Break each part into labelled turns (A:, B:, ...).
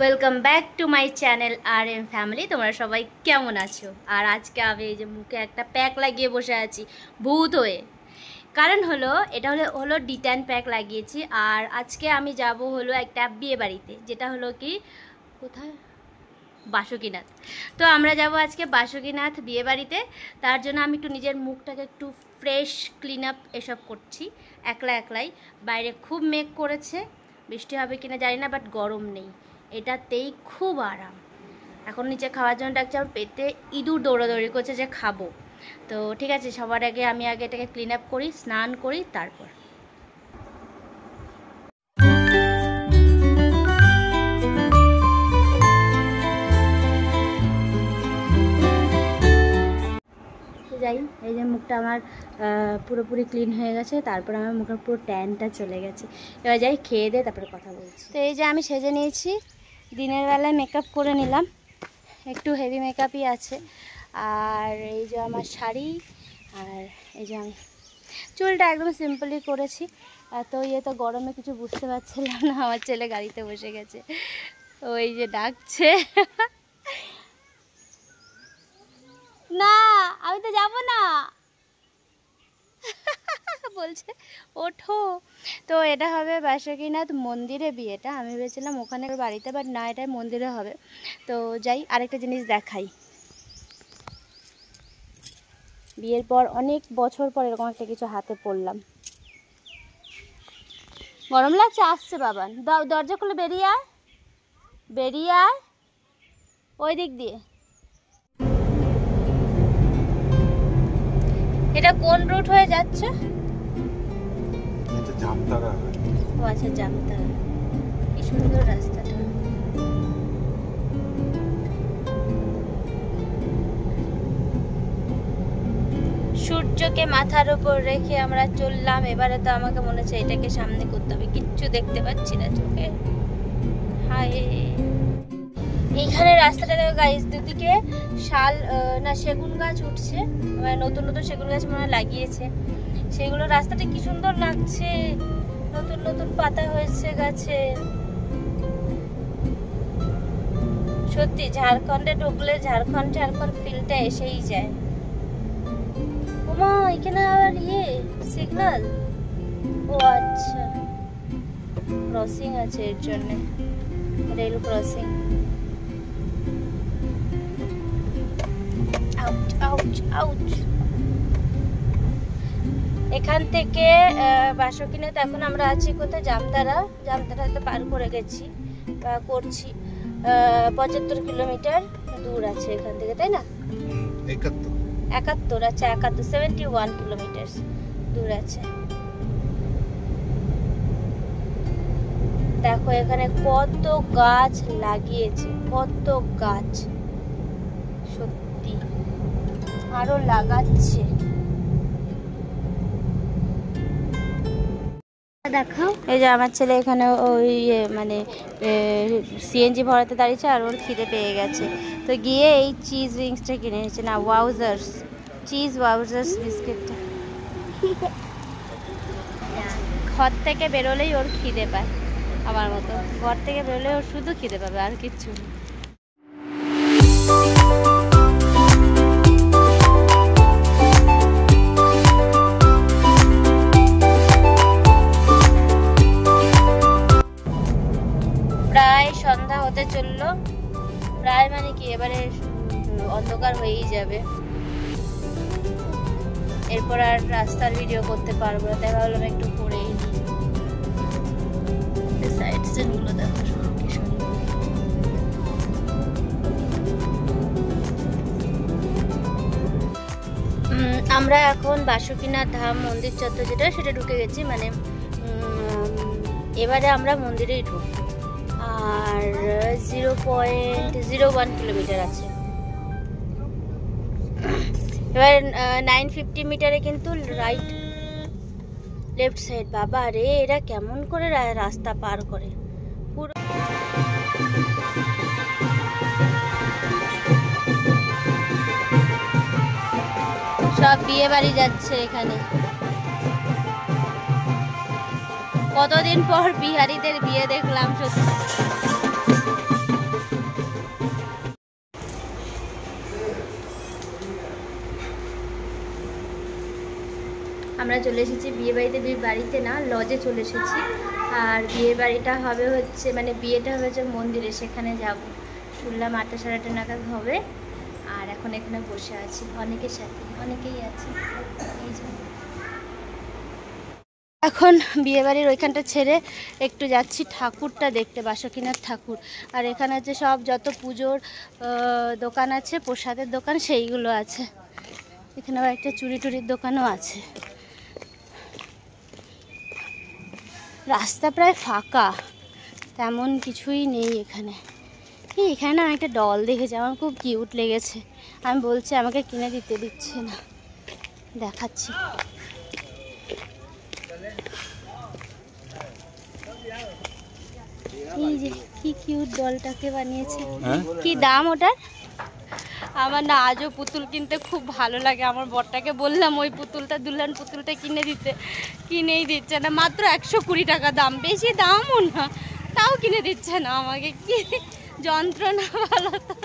A: Welcome back to my channel R M family. তোমরা সবাই কেমন আছো? আর আজকে আমি এই যে মুখে একটা প্যাক লাগিয়ে বসে আছি ভূত হয়ে। কারণ হলো এটা হলো ডিট্যান প্যাক লাগিয়েছি। আর আজকে আমি যাব হলো একটা বিয়ে বাড়িতে, যেটা হলো কি কোথায়, বাসুকীনাথ। তো আমরা যাব আজকে বাসুকীনাথ বিয়ে বাড়িতে। তার জন্য আমি একটু নিজের মুখটাকে একটু ফ্রেশ ক্লিন আপ এসব করছি একলাই। বাইরে খুব মেঘ করেছে, বৃষ্টি হবে কিনা জানি না, বাট গরম নেই, এটাতেই খুব আরাম। এখন নিচে খাওয়ার জন্য ডাকছে, আমার পেটে ইঁদুর দৌড়াদৌড়ি করছে যে খাবো। তো ঠিক আছে, সবার আগে আমি এটাকে ক্লিন আপ করি, স্নান করি, তারপর যাই। এই যে মুখটা আমার পুরোপুরি ক্লিন হয়ে গেছে, তারপর আমার মুখের পুরো ট্যানটা চলে গেছে। এবার যাই, খেয়ে দিয়ে তারপরে কথা বলছি। তো এই যে আমি সেজে নিয়েছি, দিনের বেলায় মেকআপ করে নিলাম, একটু হেভি মেকআপই আছে। আর এই যে আমার শাড়ি, আর এই যে আমি চুলটা একদম সিম্পলি করেছি। তো তো গরমে কিছু বুঝতে পারছিলাম না। আমার ছেলে গাড়িতে বসে গেছে, ওই যে ডাকছে না আমি তো যাব না বলছে ওঠো। তো এটা হবে বাসুকীনাথ মন্দিরে বিয়েটা। আমি ভেবেছিলাম ওখানে বাড়িতে, বাট না, এটা মন্দিরে হবে। তো যাই, আরেকটা জিনিস দেখাই। বিয়ের পর অনেক বছর পর এরকম একটা কিছু হাতে পড়লাম। গরম লাগছে, আসছে বাবান, দরজা খুলে বেরিয়ে আয় ওই দিক দিয়ে। এটা কোন রুট হয়ে যাচ্ছে?
B: এটা জামতারা।
A: ও আচ্ছা, জামতারা। কি সুন্দর রাস্তাটা। সূর্যকে মাথার উপর রেখে আমরা চললাম। এবারে তো আমাকে মনে হচ্ছে এটাকে সামনে করতে হবে, কিচ্ছু দেখতে পাচ্ছি না চোখে। হায়, এইখানে রাস্তাটা দেখো গাইস, দুদিকে শাল না সেগুন গাছ উঠছে, মানে নতুন নতুন সেগুন গাছ মনে হয় লাগিয়েছে। সেগুলো রাস্তাটা কি সুন্দর লাগছে, নতুন নতুন পাতা হয়েছে গাছে। সত্যি ঝাড়খণ্ডে ঢুকলে ঝাড়খণ্ড ফিলটা এসেই যায়। ওমা, এখানে আবার সিগন্যাল। ও আচ্ছা, ক্রসিং আছে, এর জন্য রেল ক্রসিং। এখান থেকে বাসুকীনাথ এখন আমরা আছি কোথায়, জামতারা তো পার করে গেছি বা করছি। 75 কিলোমিটার দূর আছে এখান থেকে, তাই না? 71, আচ্ছা 71 কিলোমিটার দূর আছে। দেখো এখানে কত গাছ লাগিয়েছে, কত গাছ, সত্যি আরো লাগাচ্ছে। দেখাও, এই যে আমার ছেলে এখানে ওই মানে সিএনজি ভরাতে দাঁড়িয়েছে, আর ওর খিদে পেয়ে গেছে। তো গিয়ে এই চিজ উইংসটা কিনে নিচ্ছে, না ওয়াউজার্স, চিজ ওয়াউজার্স বিস্কিটটা। ঘর থেকে বেরোলেই ওর খিদে পায়, আমার মতো। ঘর থেকে বেরোলে ওর শুধু খিদে পাবে, আর কিচ্ছু না। প্রায় সন্ধ্যা হতে চললো, প্রায় মানে কি এবারে অন্ধকার হয়েই যাবে। এরপর আর রাস্তার ভিডিও করতে পারবো না, তাই ভাবলাম একটু করেই নিই। সাইড সিনগুলো দেখো কি সুন্দর। আমরা এখন বাসুকীনাথ ধাম মন্দির চত্বর, যেটা সেটা ঢুকে গেছি, মানে এবারে আমরা মন্দিরেই ঢুকবো। আর 0.01 কিলোমিটার আছে। এবার 950 মিটারে কিন্তু রাইট লেফট সাইড। বাবা রে, এরা কেমন করে রাস্তা পার করে পুরো। সব বিয়ে বাড়ি যাচ্ছে এখানে। কতদিন পর বিহারিদের বিয়ে দেখলাম, সত্যি আমরা চলে এসেছি বিয়ে বাড়িতে না, লজে চলে এসেছি। আর বিয়ে বাড়িটা হবে হচ্ছে, মানে বিয়েটা হয়েছে মন্দিরে, সেখানে যাব। শুনলাম 8টা সাড়ে 8টা নাগাদ হবে। আর এখন এখানে বসে আছি অনেকের সাথে, অনেকেই আছে। এই যে এখন বিয়েবাড়ির ওইখানটা ছেড়ে একটু যাচ্ছি ঠাকুরটা দেখতে, বাসুকীনাথ ঠাকুর। আর এখানে হচ্ছে সব যত পুজোর দোকান আছে, প্রসাদের দোকান, সেইগুলো আছে। এখানে আবার একটা চুড়ি টুড়ির দোকানও আছে। রাস্তা প্রায় ফাঁকা, তেমন কিছুই নেই এখানে। এখানে না একটা ডল দেখেছি, আমার খুব কিউট লেগেছে। আমি বলছি আমাকে কিনে দিচ্ছে না, দেখাচ্ছি। এই যে কি কিউট ডলটাকে বানিয়েছে। কি দাম ওটার? আমার না আজও পুতুল কিনতে খুব ভালো লাগে। আমার বরটাকে বললাম ওই পুতুলটা, দুলহান পুতুলটা কিনে দিতে, কিনেই দিচ্ছে না। মাত্র 120 টাকা দাম, বেশি দামও না, তাও কিনে দিচ্ছে না আমাকে। কি যন্ত্রণা ভালো তো।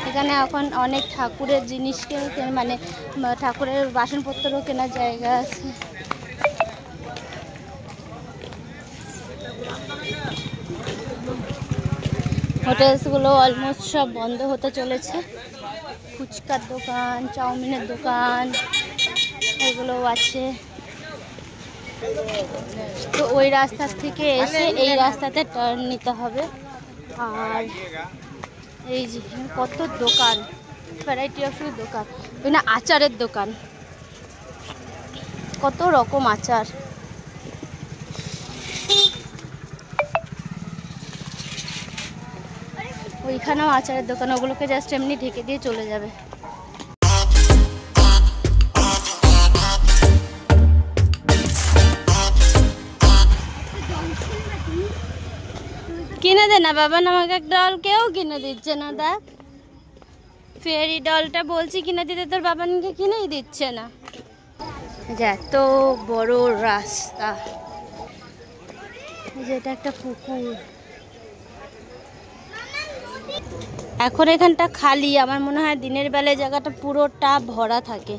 A: এখানে এখন অনেক ঠাকুরের জিনিসকে, মানে ঠাকুরের বাসনপত্রও কেনার জায়গা আছে। হোটেলসগুলো অলমোস্ট সব বন্ধ হতে চলেছে। ফুচকার দোকান, চাউমিনের দোকান, এগুলো আছে। তো ওই রাস্তার থেকে এসে এই রাস্তাতে টার্ন নিতে হবে। আর এই যে কত দোকান, ভ্যারাইটি অফ দোকান, না আচারের দোকান, কত রকম আচার। ওইখানেও আচারের দোকান, ওগুলোকে জাস্ট এমনি ঢেকে দিয়ে চলে যাবে। কিনে দে না বাবা, আমাকে একটা ডল কেউ কিনে দিচ্ছে না। দেখ ফেরি ডলটা বলছি কিনে দিতে, তোর বাবানকে কিনেই দিচ্ছে না। এত বড় রাস্তা, যেটা একটা পুকুর। এখন এখানটা খালি, আমার মনে হয় দিনের বেলায় জায়গাটা পুরোটা ভরা থাকে।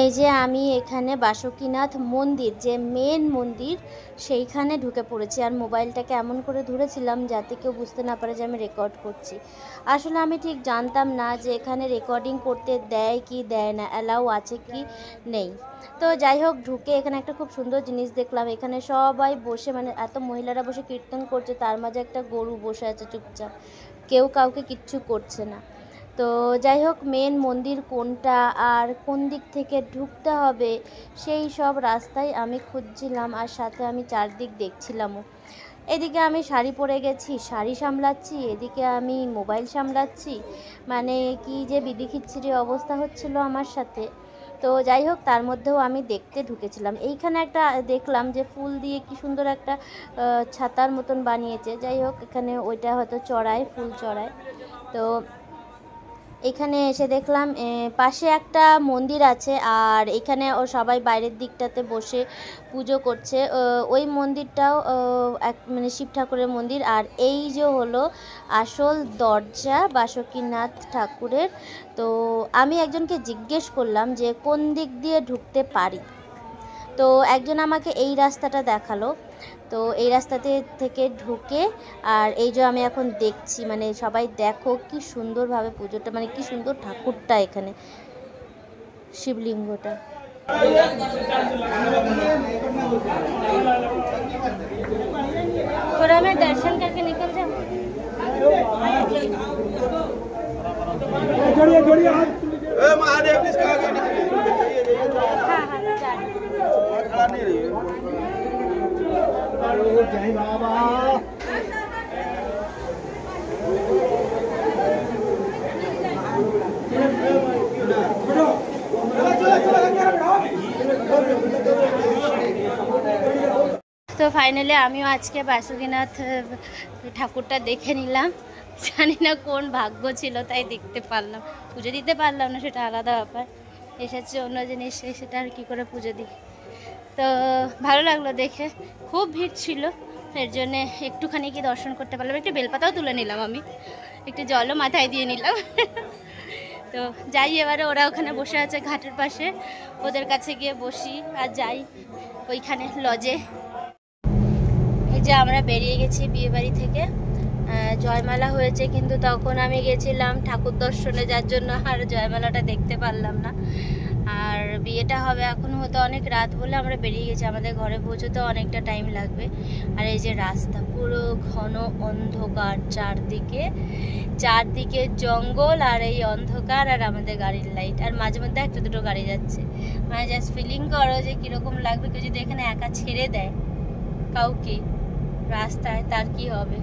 A: এই যে আমি এখানে বাসুকীনাথ মন্দির, যে মেন মন্দির, সেইখানে ঢুকে পড়েছি। আর মোবাইলটাকে এমন করে ধরেছিলাম যাতে কেউ বুঝতে না পারে যে আমি রেকর্ড করছি। আসলে আমি ঠিক জানতাম না যে এখানে রেকর্ডিং করতে দেয় কি দেয় না, অ্যালাউ আছে কি নেই। তো যাই হোক, ঢুকে এখানে একটা খুব সুন্দর জিনিস দেখলাম। এখানে সবাই বসে, মানে এত মহিলারা বসে কীর্তন করছে, তার মাঝে একটা গরু বসে আছে চুপচাপ, কেউ কাউকে কিচ্ছু করছে না। তো যাই হোক, মেন মন্দির কোনটা আর কোন দিক থেকে ঢুকতে হবে সেই সব রাস্তায় আমি খুঁজছিলাম। আর সাথে আমি চারদিক দেখছিলামও। এদিকে আমি শাড়ি পরে গেছি, শাড়ি সামলাচ্ছি, এদিকে আমি মোবাইল সামলাচ্ছি, মানে কি যে বিধিখিচ্ছিরি অবস্থা হচ্ছিল আমার সাথে। তো যাই হোক, তার মধ্যেও আমি দেখতে ঢুকেছিলাম। এইখানে একটা দেখলাম যে ফুল দিয়ে কি সুন্দর একটা ছাতার মতন বানিয়েছে। যাই হোক, এখানে ওইটা হয়তো চড়ায়, ফুল চড়ায়। তো এখানে এসে দেখলাম পাশে একটা মন্দির আছে, আর এখানে ও সবাই বাইরের দিকটাতে বসে পুজো করছে। ওই মন্দিরটাও মানে শিব ঠাকুরের মন্দির। আর এই যে হলো আসল দরজা বাসুকীনাথ ঠাকুরের। তো আমি একজনকে জিজ্ঞেস করলাম যে কোন দিক দিয়ে ঢুকতে পারি। তো একজন আমাকে এই রাস্তাটা দেখালো। তো এই রাস্তাতে থেকে ঢুকে, আর এই যে আমি এখন দেখছি, মানে সবাই দেখো কি সুন্দরভাবে পুজোটা, মানে কি সুন্দর ঠাকুরটা, এখানে শিবলিঙ্গটা। थोड़ा मैं दर्शन करके निकल जाऊँ।
B: महादेव किसका आगे
A: हाँ खड़ा नहीं रही
B: जय बाबा।
A: তো ফাইনালি আমিও আজকে বাসুকীনাথ ঠাকুরটা দেখে নিলাম। জানি না কোন ভাগ্য ছিল তাই দেখতে পারলাম, পুজো দিতে পারলাম না সেটা আলাদা ব্যাপার। এসেছে অন্য জিনিস, সেটা আর কী করে পুজো দিই। তো ভালো লাগলো দেখে, খুব ভিড় ছিল, এর জন্যে একটুখানি কি দর্শন করতে পারলাম। একটু বেলপাতাও তুলে নিলাম, আমি একটু জলও মাথায় দিয়ে নিলাম। তো যাই এবারে, ওরা ওখানে বসে আছে ঘাটের পাশে, ওদের কাছে গিয়ে বসি আর যাই ওইখানে লজে। এই যে আমরা বেরিয়ে গেছি বিয়ে বাড়ি থেকে, জয়মালা হয়েছে কিন্তু তখন আমি গেছিলাম ঠাকুর দর্শনে, যার জন্য আর জয়মালাটা দেখতে পারলাম না। আর বিয়েটা হবে এখন হতে অনেক রাত বলে আমরা বেরিয়ে গেছি, আমাদের ঘরে পৌঁছতে অনেকটা টাইম লাগবে। আর এই যে রাস্তা পুরো ঘন অন্ধকার, চারদিকে জঙ্গল আর এই অন্ধকার আর আমাদের গাড়ির লাইট, আর মাঝে মধ্যে একটা দুটো গাড়ি যাচ্ছে। মানে জাস্ট ফিলিং করো যে কিরকম লাগবে কেউ যদি এখানে একা ছেড়ে দেয় কাউকে রাস্তায়, তার কি হবে?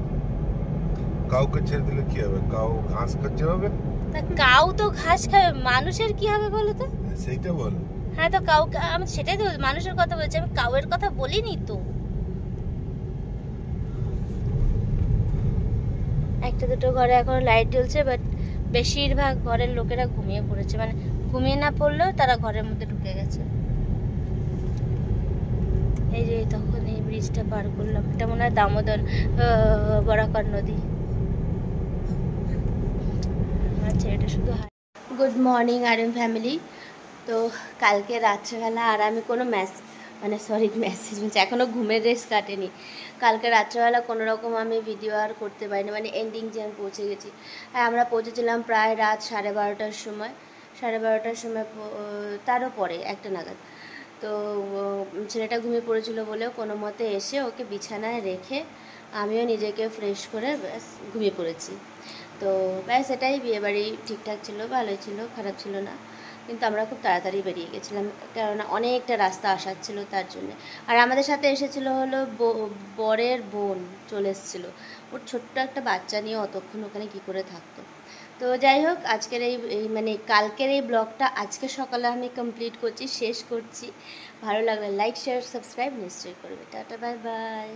C: কাউকে ছেড়ে দিলে কি হবে? কাউ ঘাস খাচ্ছে হবে,
A: তা কাউ তো ঘাস খাবে, মানুষের কি হবে বলো তো?
C: সেইটা বল।
A: হ্যাঁ, তো কাউকে আমি সেটাই তো মানুষের কথা বলছি, আমি কাউয়ের কথা বলিনি তো। একটা দুটো ঘরে এখন লাইট জ্বলছে, বাট বেশিরভাগ ঘরের লোকেরা ঘুমিয়ে পড়েছে, মানে ঘুমিয়ে না পড়লেও তারা ঘরের মধ্যে ঢুকে গেছে। এই যে তখন এই ব্রিজটা পার করলাম, এটা মনে হয় দামোদর বরাকর নদী। আচ্ছা, এটা শুধু গুড মর্নিং আরএম ফ্যামিলি। তো কালকে রাত্রেবেলা আর আমি কোনো মেসেজ বলছি, এখনও ঘুমের রেস্ট কাটেনি। কালকে রাত্রেবেলা কোনো রকম আমি ভিডিও আর করতে পারিনি, মানে এন্ডিং যে আমি পৌঁছে গেছি। আর আমরা পৌঁছেছিলাম প্রায় রাত 12:30টার সময়, 12:30টার সময়, তারও পরে 1টা নাগাদ। তো ছেলেটা ঘুমিয়ে পড়েছিল বলে কোনো মতে এসে ওকে বিছানায় রেখে আমিও নিজেকে ফ্রেশ করে ব্যাস ঘুমিয়ে পড়েছি। তো ব্যাস এটাই, বিয়েবাড়ি ঠিকঠাক ছিল, ভালোই ছিল, খারাপ ছিল না। কিন্তু আমরা খুব তাড়াতাড়ি বেরিয়ে গেছিলাম, কেননা অনেকটা রাস্তা আসার ছিল তার জন্যে। আর আমাদের সাথে এসেছিল হলো বরের বোন চলে এসেছিলো, ওর ছোট্ট একটা বাচ্চা নিয়ে অতক্ষণ ওখানে কী করে থাকতো। তো যাই হোক, আজকের এই মানে কালকের এই ব্লগটা আজকে সকালে আমি কমপ্লিট করছি, শেষ করছি। ভালো লাগলে লাইক শেয়ার সাবস্ক্রাইব নিশ্চয়ই করবে। Tata, bye bye.